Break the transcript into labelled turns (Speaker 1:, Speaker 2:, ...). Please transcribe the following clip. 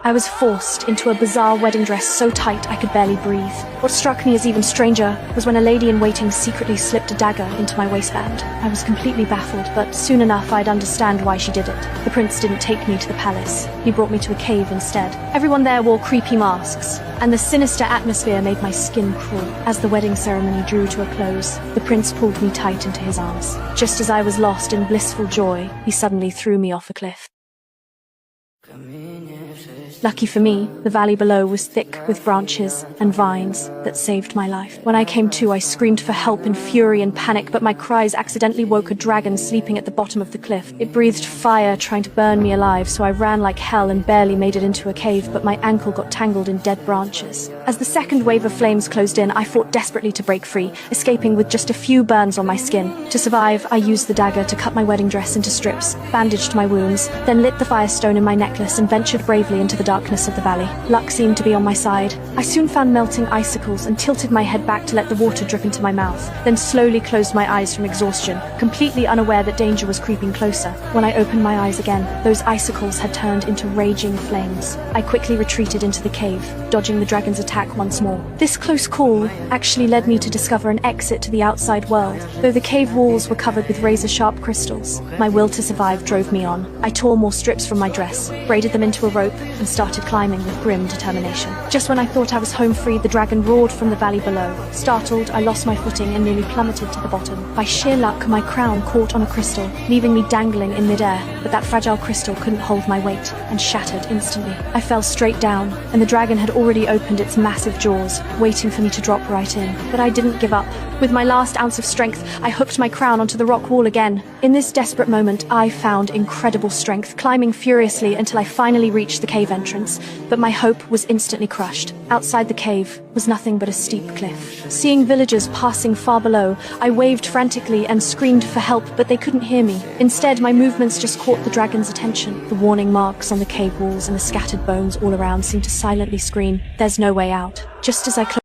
Speaker 1: I was forced into a bizarre wedding dress so tight I could barely breathe. What struck me as even stranger was when a lady-in-waiting secretly slipped a dagger into my waistband. I was completely baffled, but soon enough I'd understand why she did it. The prince didn't take me to the palace. He brought me to a cave instead. Everyone there wore creepy masks, and the sinister atmosphere made my skin crawl. As the wedding ceremony drew to a close, the prince pulled me tight into his arms. Just as I was lost in blissful joy, he suddenly threw me off a cliff. Lucky for me, the valley below was thick with branches and vines that saved my life. When I came to, I screamed for help in fury and panic, but my cries accidentally woke a dragon sleeping at the bottom of the cliff. It breathed fire, trying to burn me alive, so I ran like hell and barely made it into a cave, but my ankle got tangled in dead branches. As the second wave of flames closed in, I fought desperately to break free, escaping with just a few burns on my skin. To survive, I used the dagger to cut my wedding dress into strips, bandaged my wounds, then lit the firestone in my necklace and ventured bravely into the darkness of the valley. Luck seemed to be on my side. I soon found melting icicles and tilted my head back to let the water drip into my mouth, then slowly closed my eyes from exhaustion, completely unaware that danger was creeping closer. When I opened my eyes again, those icicles had turned into raging flames. I quickly retreated into the cave, dodging the dragon's attack once more. This close call actually led me to discover an exit to the outside world. Though the cave walls were covered with razor-sharp crystals, my will to survive drove me on. I tore more strips from my dress, braided them into a rope, and started climbing with grim determination. Just when I thought I was home free, the dragon roared from the valley below. Startled, I lost my footing and nearly plummeted to the bottom. By sheer luck, my crown caught on a crystal, leaving me dangling in midair, but that fragile crystal couldn't hold my weight and shattered instantly. I fell straight down, and the dragon had already opened its massive jaws, waiting for me to drop right in. But I didn't give up. With my last ounce of strength, I hooked my crown onto the rock wall again. In this desperate moment, I found incredible strength, climbing furiously until I finally reached the cave entrance. But my hope was instantly crushed. Outside the cave was nothing but a steep cliff. Seeing villagers passing far below, I waved frantically and screamed for help, but they couldn't hear me. Instead, my movements just caught the dragon's attention. The warning marks on the cave walls and the scattered bones all around seemed to silently scream, "There's no way out." Just as I